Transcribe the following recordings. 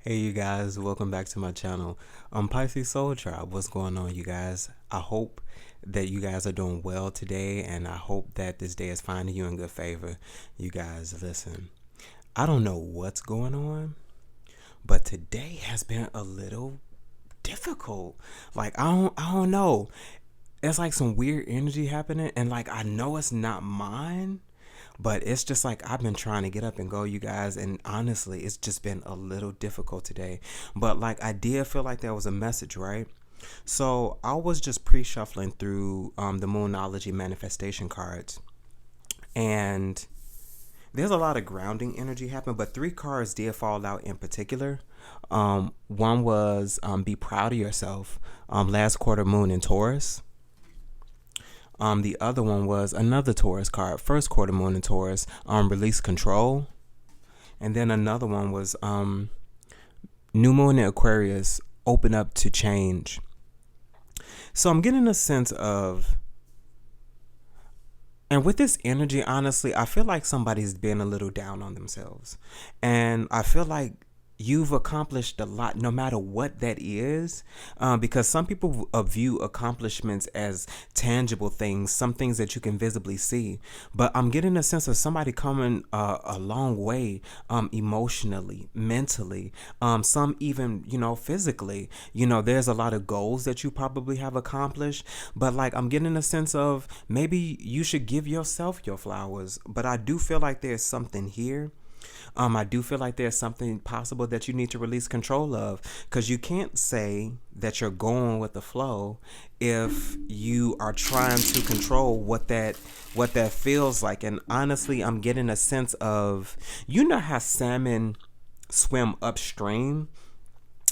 Hey you guys, welcome back to my channel. Pisces Soul Tribe, what's going on you guys? I hope that you guys are doing well today, and I hope that this day is finding you in good favor. You guys, listen, I don't know what's going on, but today has been a little difficult. Like I don't know. It's like some weird energy happening, and like I know it's not mine, but it's just like I've been trying to get up and go, you guys, and honestly, it's just been a little difficult today. But like I did feel like there was a message, right? So I was just pre-shuffling through the Moonology manifestation cards, and there's a lot of grounding energy happening, but three cards did fall out in particular. One was be proud of yourself, last quarter moon in Taurus. The other one was another Taurus card, first quarter moon in Taurus, release control. And then another one was new moon in Aquarius, open up to change. So I'm getting a sense of, and with this energy, honestly, I feel like somebody's been a little down on themselves. And I feel like you've accomplished a lot, no matter what that is, because some people view accomplishments as tangible things, some things that you can visibly see. But I'm getting a sense of somebody coming a long way, emotionally, mentally, some even, physically. There's a lot of goals that you probably have accomplished, but like I'm getting a sense of maybe you should give yourself your flowers. But I do feel like there's something here. I do feel like there's something possible that you need to release control of, because you can't say that you're going with the flow if you are trying to control what that feels like. And honestly, I'm getting a sense of, how salmon swim upstream,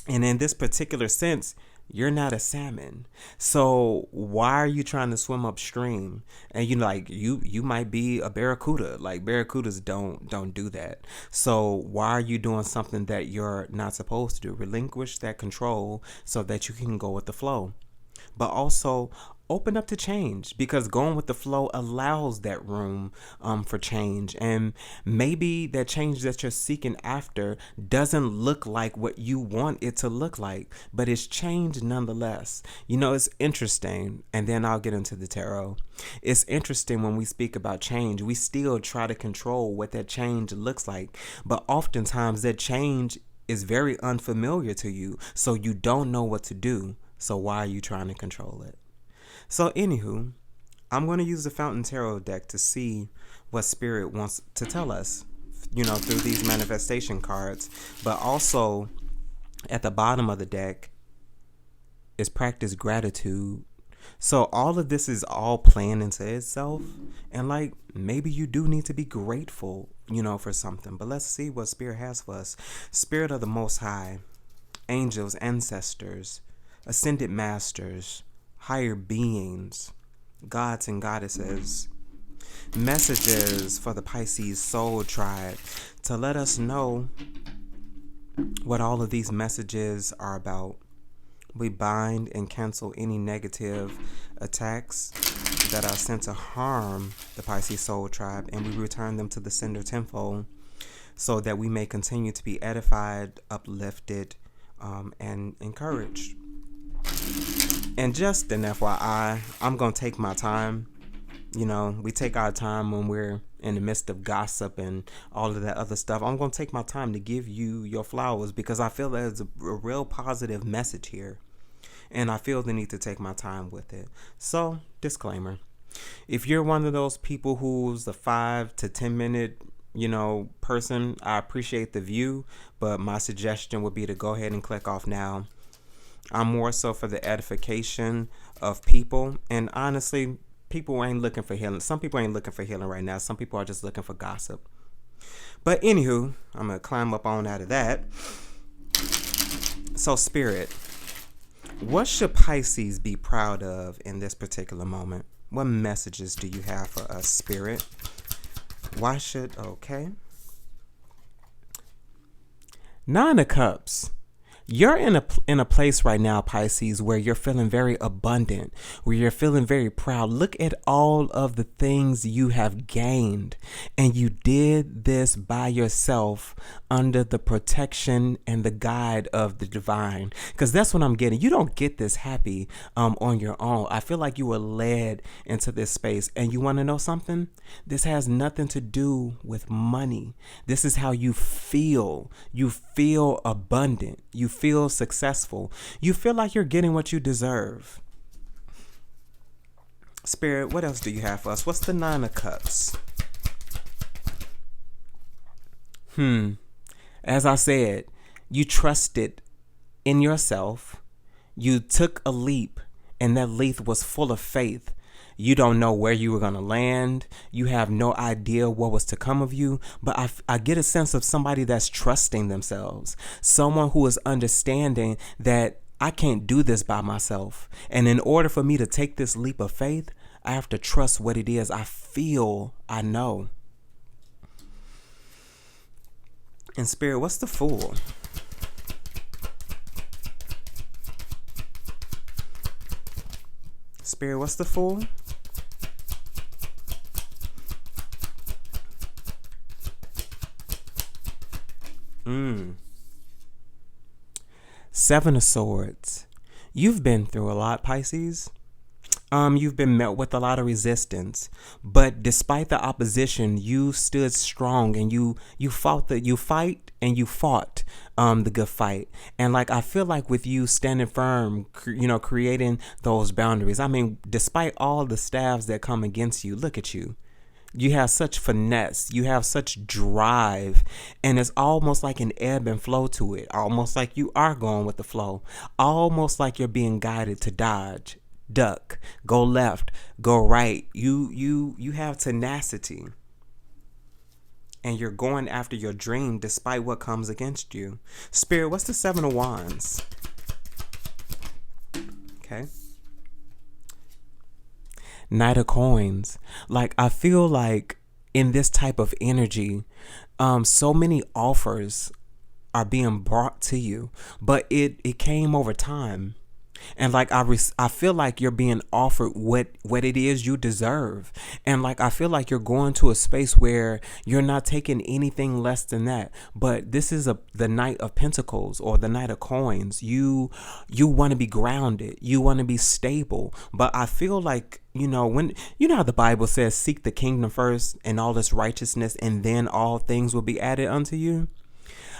and in this particular sense, you're not a salmon. So why are you trying to swim upstream? And you might be a barracuda. Like barracudas don't do that. So why are you doing something that you're not supposed to do? Relinquish that control so that you can go with the flow. But also open up to change, because going with the flow allows that room for change. And maybe that change that you're seeking after doesn't look like what you want it to look like, but it's change nonetheless. It's interesting, and then I'll get into the tarot. It's interesting when we speak about change, we still try to control what that change looks like, but oftentimes that change is very unfamiliar to you, so you don't know what to do. So why are you trying to control it? So anywho, I'm going to use the Fountain Tarot deck to see what Spirit wants to tell us, through these manifestation cards. But also at the bottom of the deck is practice gratitude. So all of this is all playing into itself. And like, maybe you do need to be grateful, for something. But let's see what Spirit has for us. Spirit of the Most High, angels, ancestors, ascended masters, higher beings, gods and goddesses, messages for the Pisces Soul Tribe to let us know what all of these messages are about. We bind and cancel any negative attacks that are sent to harm the Pisces Soul Tribe, and we return them to the sender tenfold, so that we may continue to be edified, uplifted, and encouraged. And just an FYI, I'm going to take my time. We take our time when we're in the midst of gossip and all of that other stuff. I'm going to take my time to give you your flowers, because I feel there's a real positive message here. And I feel the need to take my time with it. So, disclaimer. If you're one of those people who's a 5 to 10 minute person, I appreciate the view, but my suggestion would be to go ahead and click off now. I'm more so for the edification of people. And honestly, people ain't looking for healing. Some people ain't looking for healing right now. Some people are just looking for gossip. But anywho, I'm going to climb up on out of that. So Spirit, what should Pisces be proud of in this particular moment? What messages do you have for us, Spirit? Okay. 9 of Cups. You're in a place right now, Pisces, where you're feeling very abundant, where you're feeling very proud. Look at all of the things you have gained, and you did this by yourself under the protection and the guide of the divine. Because that's what I'm getting. You don't get this happy on your own. I feel like you were led into this space, and you want to know something? This has nothing to do with money. This is how you feel. You feel abundant. You feel successful. You feel like you're getting what you deserve. Spirit, what else do you have for us? What's the Nine of Cups? As I said, you trusted in yourself. You took a leap, and that leap was full of faith. You don't know where you were going to land. You have no idea what was to come of you. But I get a sense of somebody that's trusting themselves. Someone who is understanding that I can't do this by myself. And in order for me to take this leap of faith, I have to trust what it is I feel I know. And Spirit, what's the Fool? Spirit, what's the Fool? Seven of Swords. You've been through a lot, Pisces. You've been met with a lot of resistance, but despite the opposition, you stood strong and you fought the good fight. And like I feel like with you standing firm, creating those boundaries. I mean, despite all the stabs that come against you, look at you. You have such finesse, you have such drive, and it's almost like an ebb and flow to it. Almost like you are going with the flow. Almost like you're being guided to dodge, duck, go left, go right. You have tenacity. And you're going after your dream despite what comes against you. Spirit, what's the Seven of Wands? Okay. Knight of Coins. Like, I feel like in this type of energy, so many offers are being brought to you, but it came over time. And like I feel like you're being offered what it is you deserve. And like I feel like you're going to a space where you're not taking anything less than that. But this is the Knight of Pentacles or the Knight of Coins. You want to be grounded. You want to be stable. But I feel like, when how the Bible says seek the kingdom first and all its righteousness, and then all things will be added unto you.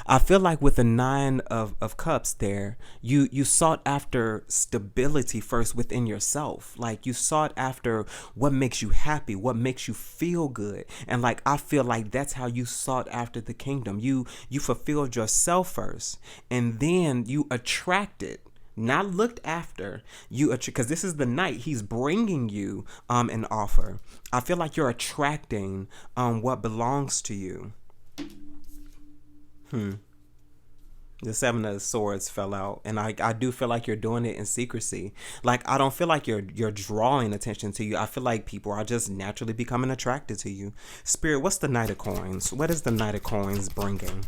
I feel like with the Nine of Cups there, you sought after stability first within yourself. Like you sought after what makes you happy, what makes you feel good. And like I feel like that's how you sought after the kingdom. You fulfilled yourself first, and then you attracted, not looked after, because this is the Knight. He's bringing you an offer. I feel like you're attracting what belongs to you. The Seven of Swords fell out, and I do feel like you're doing it in secrecy. Like I don't feel like you're drawing attention to you. I feel like people are just naturally becoming attracted to you. Spirit, what's the Knight of Coins? What is the Knight of Coins bringing?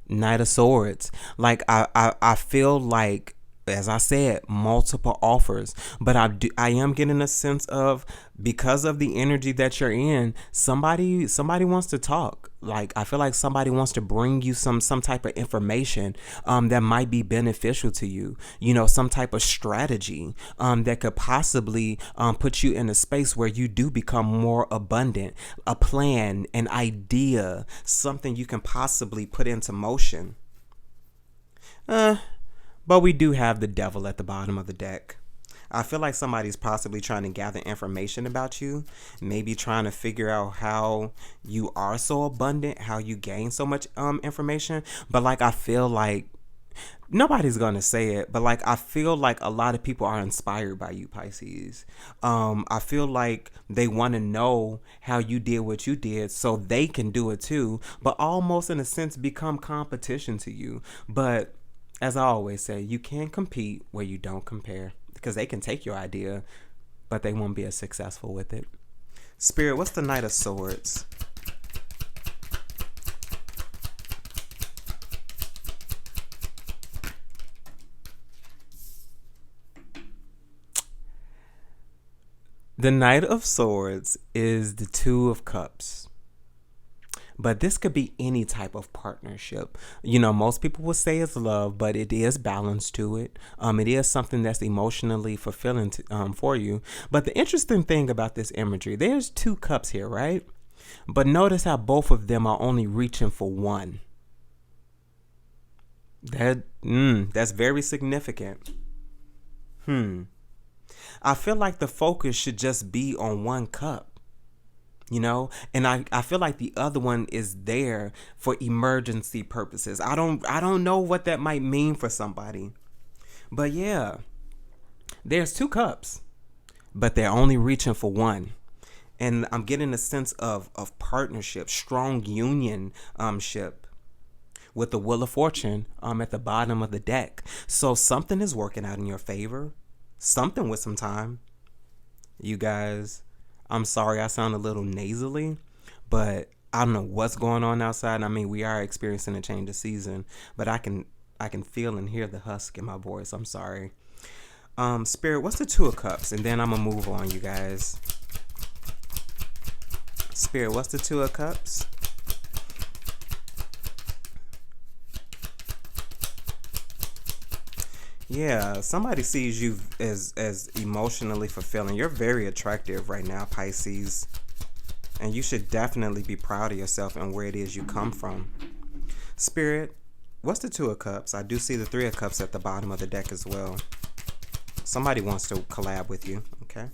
Knight of Swords. Like I feel like, as I said, multiple offers, but I am getting a sense of, because of the energy that you're in, somebody wants to talk. Like I feel like somebody wants to bring you some type of information that might be beneficial to you. Some type of strategy that could possibly put you in a space where you do become more abundant. A plan, an idea, something you can possibly put into motion. But we do have the Devil at the bottom of the deck. I feel like somebody's possibly trying to gather information about you, maybe trying to figure out how you are so abundant, how you gain so much information. But like I feel like nobody's gonna say it, but like I feel like a lot of people are inspired by you, Pisces. I feel like they want to know how you did what you did so they can do it too, but almost in a sense become competition to you. But as I always say, you can't compete where you don't compare, because they can take your idea, but they won't be as successful with it. Spirit, what's the Knight of Swords? The Knight of Swords is the Two of Cups. But this could be any type of partnership. You know, most people will say it's love, but it is balance to it. It is something that's emotionally fulfilling for you. But the interesting thing about this imagery, there's two cups here, right? But notice how both of them are only reaching for one. That's very significant. I feel like the focus should just be on one cup, you know, and I feel like the other one is there for emergency purposes. I don't know what that might mean for somebody, but yeah, there's two cups, but they're only reaching for one. And I'm getting a sense of partnership, strong union ship with the Wheel of Fortune at the bottom of the deck. So something is working out in your favor. Something with some time. You guys, I'm sorry I sound a little nasally, but I don't know what's going on outside. I mean, we are experiencing a change of season, but I can feel and hear the husk in my voice. I'm sorry. Spirit, what's the Two of Cups? And then I'm gonna move on, you guys. Spirit, what's the Two of Cups? Yeah, somebody sees you as emotionally fulfilling. You're very attractive right now, Pisces. And you should definitely be proud of yourself and where it is you come from. Spirit, what's the Two of Cups? I do see the Three of Cups at the bottom of the deck as well. Somebody wants to collab with you, okay?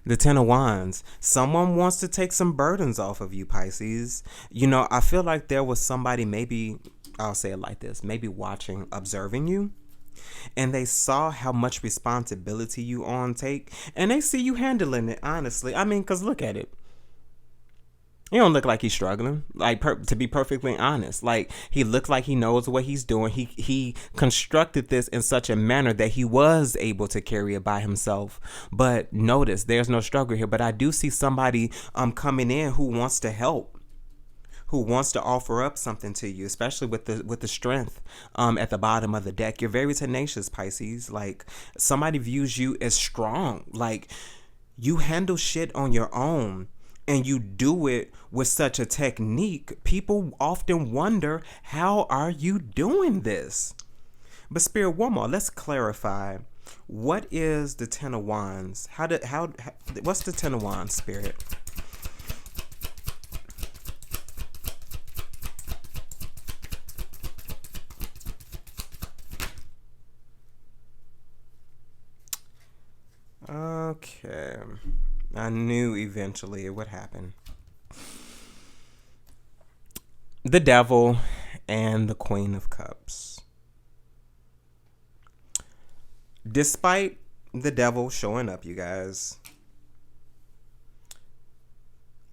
The Ten of Wands. Someone wants to take some burdens off of you, Pisces. You know, I feel like there was somebody, maybe, I'll say it like this, maybe watching, observing you, and they saw how much responsibility you take, and they see you handling it, honestly. I mean, because look at it. He don't look like he's struggling, like to be perfectly honest. Like, he looked like he knows what he's doing. He constructed this in such a manner that he was able to carry it by himself. But notice, there's no struggle here. But I do see somebody coming in who wants to help, who wants to offer up something to you, especially with the strength at the bottom of the deck. You're very tenacious, Pisces. Like, somebody views you as strong. Like, you handle shit on your own, and you do it with such a technique. People often wonder, how are you doing this? But Spirit, one more, let's clarify. What is the Ten of Wands? What's the Ten of Wands, Spirit? Okay. I knew eventually it would happen. The Devil and the Queen of Cups. Despite the Devil showing up, you guys,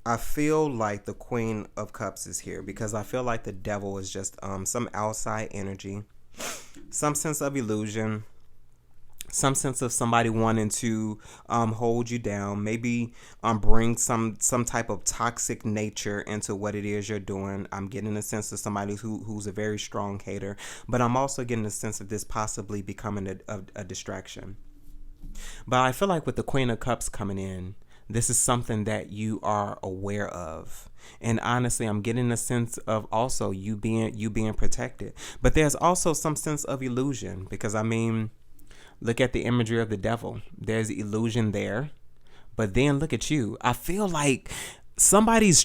I feel like the Queen of Cups is here because I feel like the Devil is just some outside energy, some sense of illusion, some sense of somebody wanting to hold you down, maybe bring some type of toxic nature into what it is you're doing. I'm getting a sense of somebody who's a very strong hater, but I'm also getting a sense of this possibly becoming a distraction. But I feel like with the Queen of Cups coming in, this is something that you are aware of. And honestly, I'm getting a sense of also you being protected. But there's also some sense of illusion because, I mean, look at the imagery of the Devil. There's illusion there. But then look at you. I feel like somebody's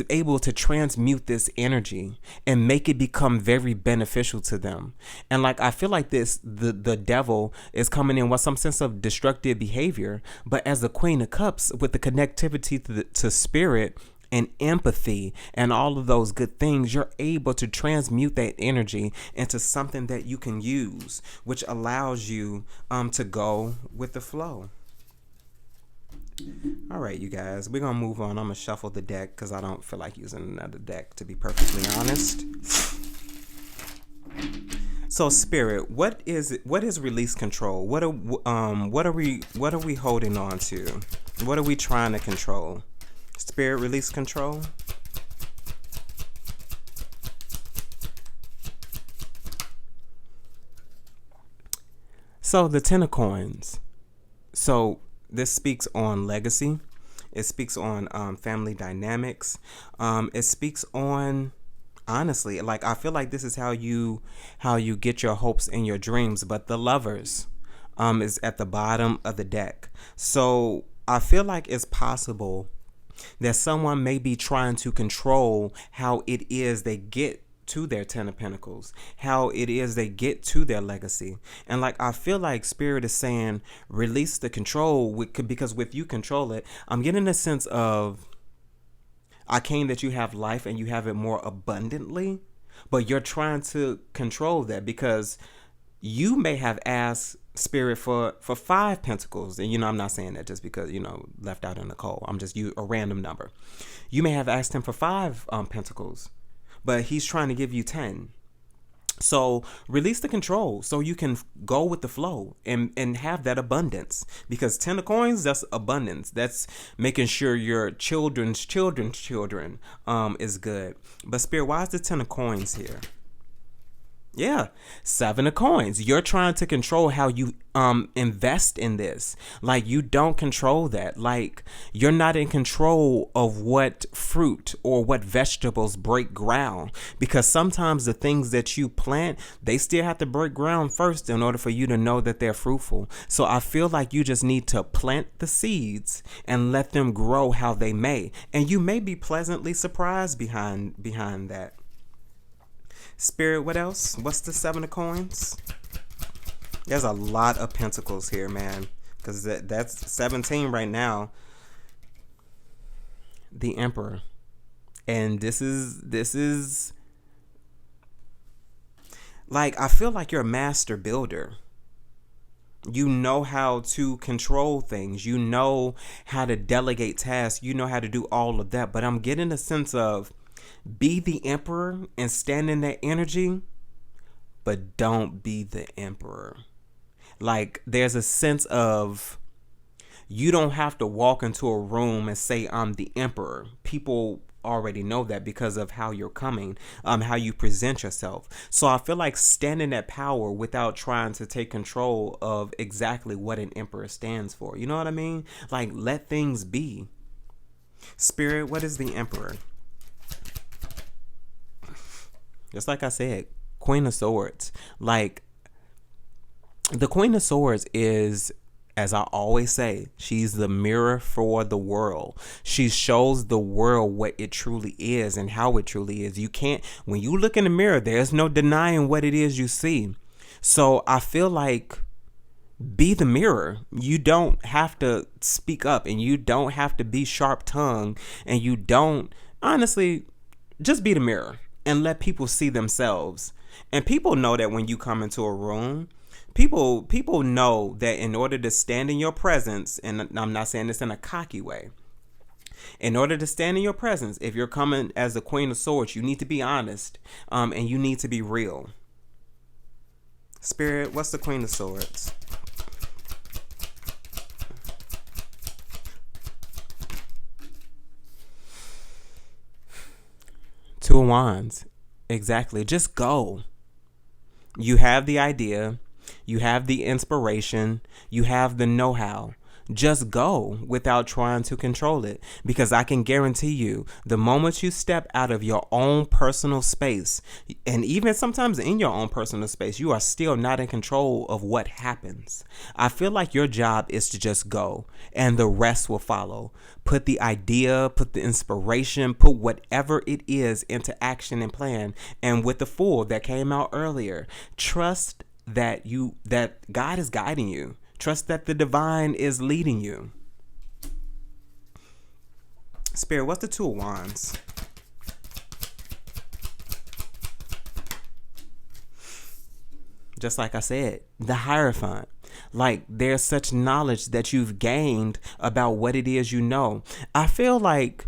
able to transmute this energy and make it become very beneficial to them. And like, I feel like the Devil is coming in with some sense of destructive behavior. But as the Queen of Cups, with the connectivity to spirit and empathy and all of those good things, you're able to transmute that energy into something that you can use, which allows you to go with the flow. All right, you guys, we're gonna move on. I'm gonna shuffle the deck because I don't feel like using another deck, to be perfectly honest. So Spirit, what is release control? What are we holding on to? What are we trying to control? Spirit, release control. So the Ten of Coins. So this speaks on legacy. It speaks on family dynamics. It speaks on, honestly, like I feel like this is how you get your hopes and your dreams. But the Lovers is at the bottom of the deck. So I feel like it's possible that someone may be trying to control how it is they get to their Ten of Pentacles, how it is they get to their legacy. And like I feel like Spirit is saying release the control because with you control it, I'm getting a sense of I came that you have life and you have it more abundantly, but you're trying to control that because you may have asked Spirit for 5 pentacles. And I'm not saying that just because left out in the cold. I'm just a random number. You may have asked him for 5 pentacles, but he's trying to give you 10. So release the control so you can go with the flow and have that abundance, because 10 of coins, that's abundance. That's making sure your children's children is good. But Spirit, why is the 10 of coins here? Yeah, 7 of coins. You're trying to control how you invest in this. Like you don't control that. Like you're not in control of what fruit or what vegetables break ground, because sometimes the things that you plant, they still have to break ground first in order for you to know that they're fruitful. So I feel like you just need to plant the seeds and let them grow how they may, and you may be pleasantly surprised behind that. Spirit, what else? What's the 7 of coins? There's a lot of pentacles here, man, because that's 17 right now. The Emperor. And this is like, I feel like you're a master builder. You know how to control things. You know how to delegate tasks. You know how to do all of that. But I'm getting a sense of be the Emperor and stand in that energy, but don't be the Emperor. Like there's a sense of you don't have to walk into a room and say I'm the Emperor. People already know that because of how you're coming, how you present yourself. So I feel like stand in that power without trying to take control of exactly what an Emperor stands for. You know what I mean? Like let things be. Spirit, what is the Emperor? Just like I said, Queen of Swords. Like, the Queen of Swords is, as I always say, she's the mirror for the world. She shows the world what it truly is and how it truly is. You can't, when you look in the mirror, there's no denying what it is you see. So I feel like be the mirror. You don't have to speak up, and you don't have to be sharp tongued, and you don't, honestly, just be the mirror. And let people see themselves. And people know that when you come into a room, people know that in order to stand in your presence, and I'm not saying this in a cocky way, in order to stand in your presence, if you're coming as the Queen of Swords, you need to be honest, and you need to be real. Spirit, what's the Queen of Swords? Two of Wands. Exactly. Just go. You have the idea. You have the inspiration. You have the know-how. Just go without trying to control it. Because I can guarantee you, the moment you step out of your own personal space, and even sometimes in your own personal space, you are still not in control of what happens. I feel like your job is to just go, and the rest will follow. Put the idea, put the inspiration, put whatever it is into action and plan. And with the Fool that came out earlier, trust that God is guiding you. Trust that the divine is leading you. Spirit, what's the Two of Wands? Just like I said, the Hierophant. Like there's such knowledge that you've gained about what it is you know. I feel like,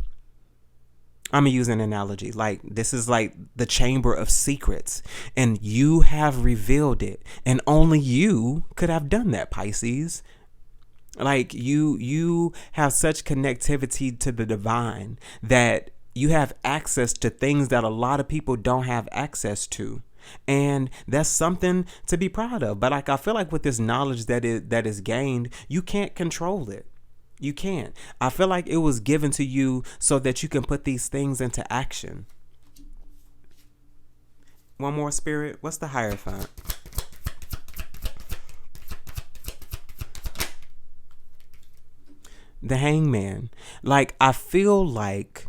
I'm going to use an analogy. Like this is like the Chamber of Secrets, and you have revealed it, and only you could have done that, Pisces. Like you have such connectivity to the divine that you have access to things that a lot of people don't have access to. And that's something to be proud of. But like I feel like with this knowledge that is gained, you can't control it. You can't. I feel like it was given to you so that you can put these things into action. One more, Spirit. What's the Hierophant? The Hangman. Like I feel like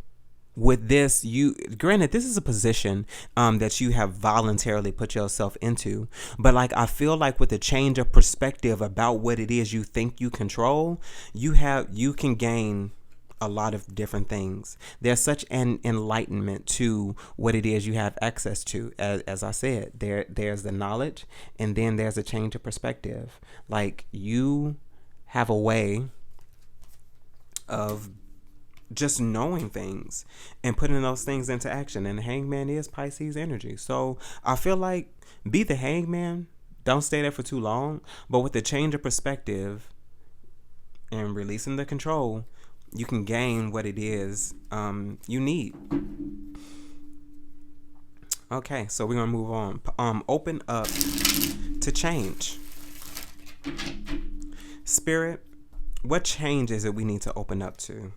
with this, you, granted, this is a position that you have voluntarily put yourself into, but like I feel like with a change of perspective about what it is you think you control, you can gain a lot of different things. There's such an enlightenment to what it is you have access to. As I said, there's the knowledge, and then there's a change of perspective. Like you have a way of just knowing things and putting those things into action. And the Hangman is Pisces energy. So I feel like be the Hangman. Don't stay there for too long. But with the change of perspective and releasing the control, you can gain what it is you need. Okay, so we're going to move on. Open up to change. Spirit, what change is it we need to open up to?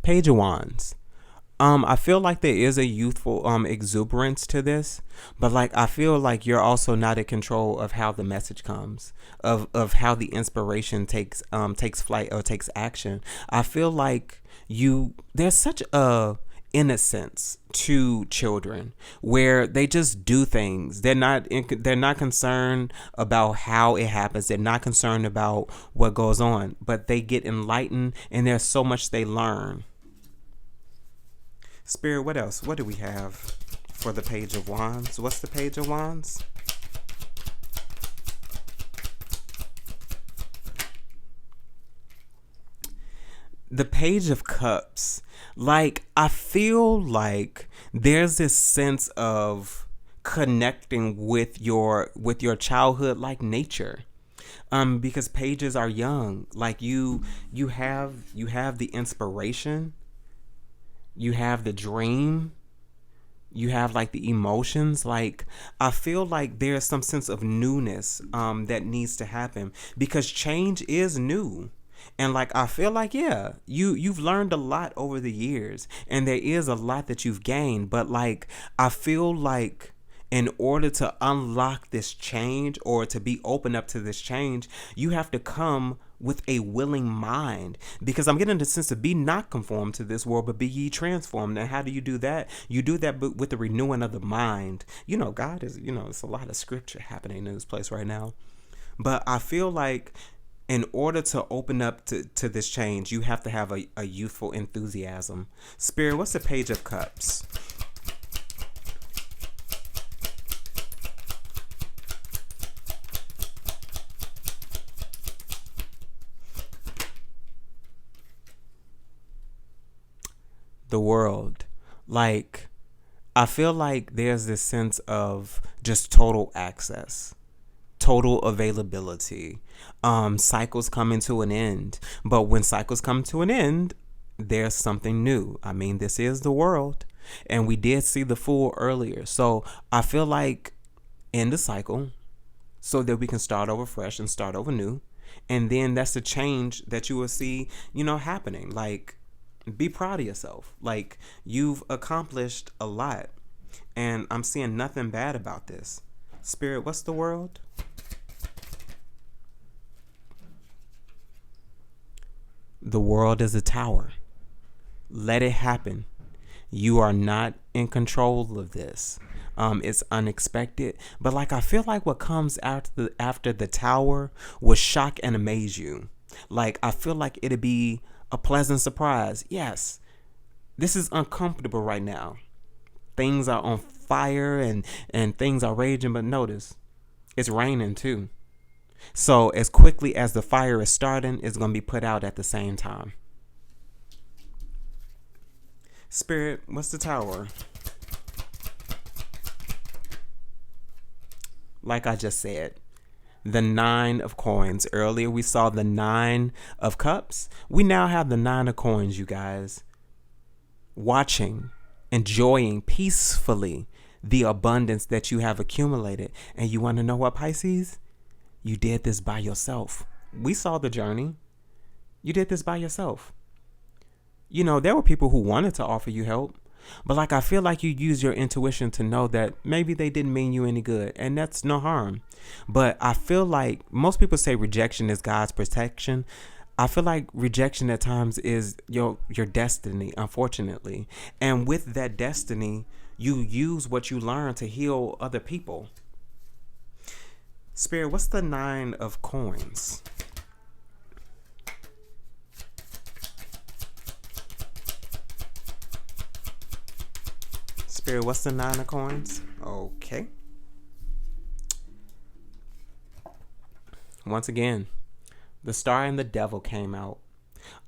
Page of Wands. I feel like there is a youthful exuberance to this, but like I feel like you're also not in control of how the message comes, of how the inspiration takes flight or takes action. I feel like there's such a innocence to children where they just do things. They're not concerned about how it happens. They're not concerned about what goes on, but they get enlightened, and there's so much they learn. Spirit, what else? What do we have for the Page of Wands? What's the Page of Wands? The Page of Cups. Like, I feel like there's this sense of connecting with your childhood, like nature. Because pages are young. Like you have the inspiration, you have the dream, you have like the emotions. Like I feel like there's some sense of newness that needs to happen because change is new. And like I feel like, yeah, you've learned a lot over the years, and there is a lot that you've gained, but like I feel like in order to unlock this change or to be open up to this change, you have to come with a willing mind, because I'm getting the sense of be not conformed to this world, but be ye transformed. And how do you do that? You do that with the renewing of the mind. You know, God is, it's a lot of scripture happening in this place right now. But I feel like in order to open up to this change, you have to have a youthful enthusiasm. Spirit, what's the Page of Cups? The World. Like, I feel like there's this sense of just total access, total availability. Cycles coming to an end, but when cycles come to an end, there's something new. I mean, this is the world, and we did see the Fool earlier. So I feel like end the cycle so that we can start over fresh and start over new, and then that's the change that you will see, happening. Like, be proud of yourself. Like, you've accomplished a lot, and I'm seeing nothing bad about this. Spirit, what's the World? The World is a tower. Let it happen. You are not in control of this. It's unexpected, but like I feel like what comes after the tower will shock and amaze you. Like I feel like it'd be a pleasant surprise. Yes, this is uncomfortable right now. Things are on fire and things are raging, but notice it's raining too. So as quickly as the fire is starting, it's going to be put out at the same time. Spirit, what's the Tower? like I just said, the 9 of coins. Earlier we saw the 9 of cups. We now have the 9 of coins, you guys. Watching, enjoying peacefully the abundance that you have accumulated. And you want to know what, Pisces? You did this by yourself. We saw the journey. You did this by yourself. You know, there were people who wanted to offer you help, but like I feel like you use your intuition to know that maybe they didn't mean you any good, and that's no harm. But I feel like most people say rejection is God's protection. I feel like rejection at times is your destiny, unfortunately. And with that destiny, you use what you learn to heal other people. Spirit, what's the 9 of coins? Spirit, what's the 9 of coins? Okay. Once again, the Star and the Devil came out.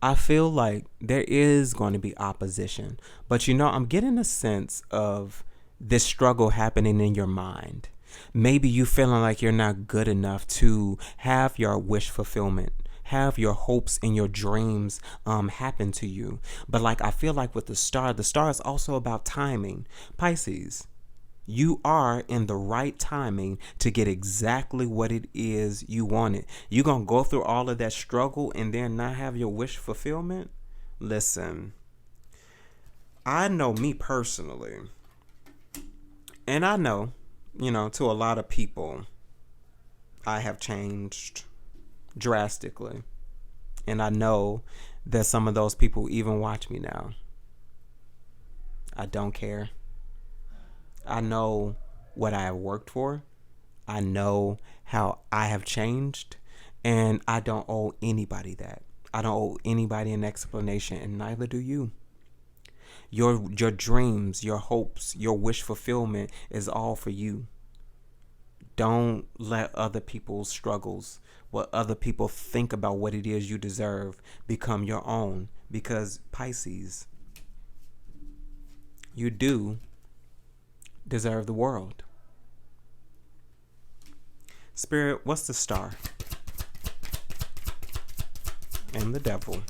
I feel like there is going to be opposition, but you know, I'm getting a sense of this struggle happening in your mind. Maybe you feeling like you're not good enough to have your wish fulfillment, have your hopes and your dreams happen to you. But like I feel like with the Star is also about timing. Pisces, you are in the right timing to get exactly what it is you wanted. You're going to go through all of that struggle and then not have your wish fulfillment? Listen, I know me personally, and I know, you know, to a lot of people, I have changed drastically. And I know that some of those people even watch me now. I don't care. I know what I have worked for. I know how I have changed. And I don't owe anybody that. I don't owe anybody an explanation, and neither do you. Your dreams, your hopes, your wish fulfillment is all for you. Don't let other people's struggles, what other people think about what it is you deserve, become your own. Because Pisces, you do deserve the world. Spirit, what's the Star and the Devil?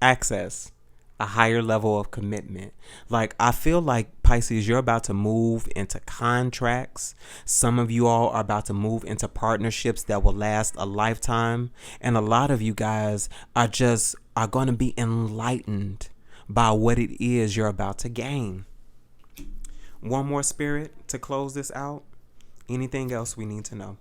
Access, a higher level of commitment. Like I feel like Pisces, you're about to move into contracts. Some of you all are about to move into partnerships that will last a lifetime. And a lot of you guys are going to be enlightened by what it is you're about to gain. One more, Spirit, to close this out. Anything else we need to know?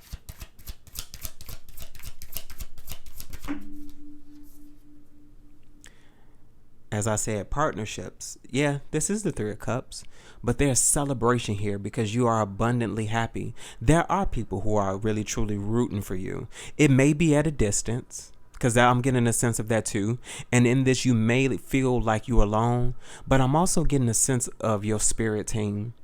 As I said, partnerships. Yeah, this is the 3 of Cups, but there's celebration here because you are abundantly happy. There are people who are really, truly rooting for you. It may be at a distance, because I'm getting a sense of that too. And in this, you may feel like you're alone, but I'm also getting a sense of your spirit team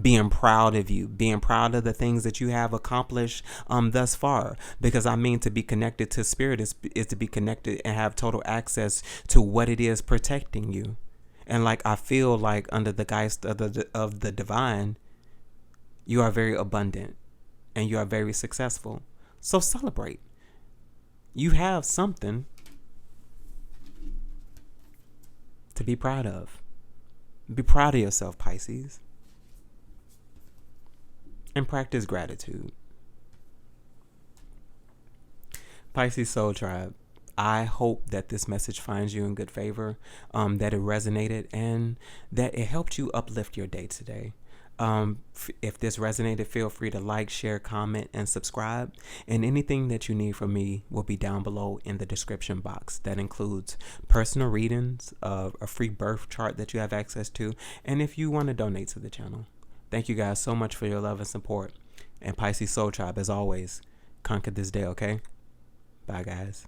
being proud of you, being proud of the things that you have accomplished thus far. Because I mean, to be connected to spirit is to be connected and have total access to what it is protecting you. And like I feel like under the geist of the divine, you are very abundant and you are very successful. So celebrate. You have something to be proud of. Be proud of yourself, Pisces. And practice gratitude. Pisces Soul Tribe, I hope that this message finds you in good favor, that it resonated, and that it helped you uplift your day today. If this resonated, feel free to like, share, comment, and subscribe. And anything that you need from me will be down below in the description box. That includes personal readings, a free birth chart that you have access to, and if you want to donate to the channel. Thank you guys so much for your love and support. And Pisces Soul Tribe, as always, conquer this day, okay? Bye, guys.